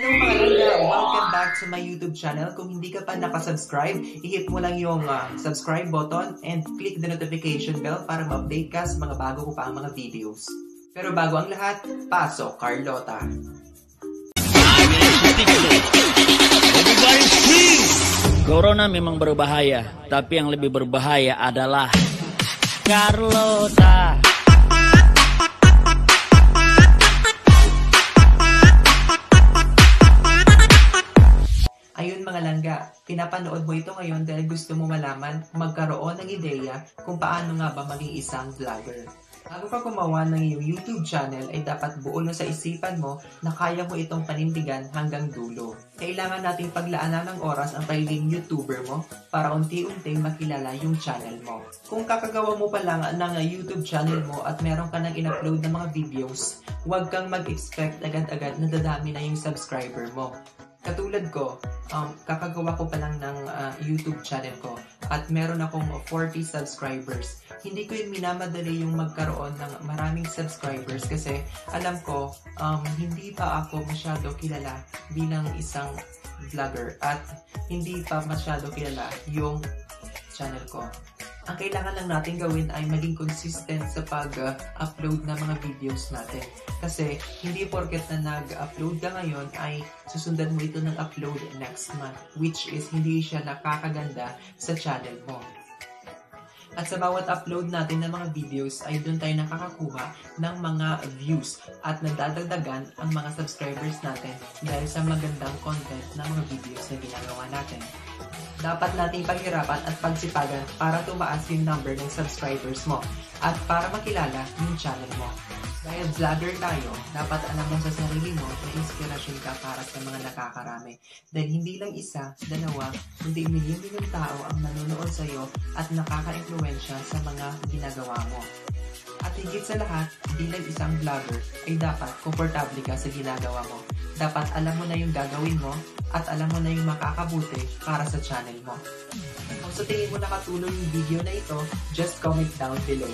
Hello mga langga! Welcome back to my YouTube channel. Kung hindi ka pa nakasubscribe, i-hit mo lang yung subscribe button and click the notification bell para ma-update ka sa mga bago ko pa ang mga videos. Pero bago ang lahat, pasok Carlota! Corona memang berbahaya, tapi yang lebih berbahaya adalah Carlota. Ayun mga langga, pinapanood mo ito ngayon dahil gusto mo malaman magkaroon ng ideya kung paano nga ba maging isang vlogger. Bago ka gumawa ng iyong YouTube channel ay dapat buo na sa isipan mo na kaya mo itong panindigan hanggang dulo. Kailangan nating paglaanan ng oras ang pagiging YouTuber mo para unti-unti makilala yung channel mo. Kung kakagawa mo pa lang ng YouTube channel mo at meron ka nang in-upload ng mga videos, huwag kang mag-expect agad-agad na dadami na yung subscriber mo. Katulad ko, kakagawa ko pa lang ng YouTube channel ko at meron akong 40 subscribers. Hindi ko yun minamadali yung magkaroon ng maraming subscribers kasi alam ko hindi pa ako masyado kilala bilang isang vlogger at hindi pa masyado kilala yung channel ko. Ang kailangan lang natin gawin ay maging consistent sa pag-upload ng mga videos natin. Kasi hindi porket na nag-upload ka ngayon ay susundan mo ito ng upload next month, which is hindi siya nakakaganda sa channel mo. At sa bawat upload natin ng mga videos ay doon tayo nakakakuha ng mga views at nadadagdagan ang mga subscribers natin dahil sa magandang content ng mga videos na ginagawa natin. Dapat nating paghirapan at pagsipagan para tumaas yung number ng subscribers mo at para makilala yung channel mo. Dahil vlogger tayo, dapat alam mo sa sarili mo na inspirasyon ka para sa mga nakakarami. Dahil hindi lang isa, dalawa, kundi milyon-milyong tao ang nanonood sa iyo at nakaka-impluwensya sa mga ginagawa mo. At higit sa lahat, bilang isang vlogger ay dapat komportable ka sa ginagawa mo. Dapat alam mo na yung gagawin mo at alam mo na yung makakabuti para sa channel mo. Kung sa tingin mo nakatulong yung video na ito, just comment down below.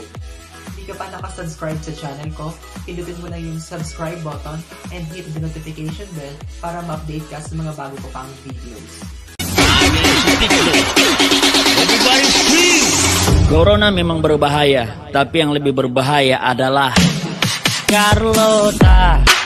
Hindi ka pa nakasubscribe sa channel ko, pindutin mo na yung subscribe button and hit the notification bell para ma-update ka sa mga bago ko pang videos. Corona memang berbahaya, tapi yang lebih berbahaya adalah Carlota.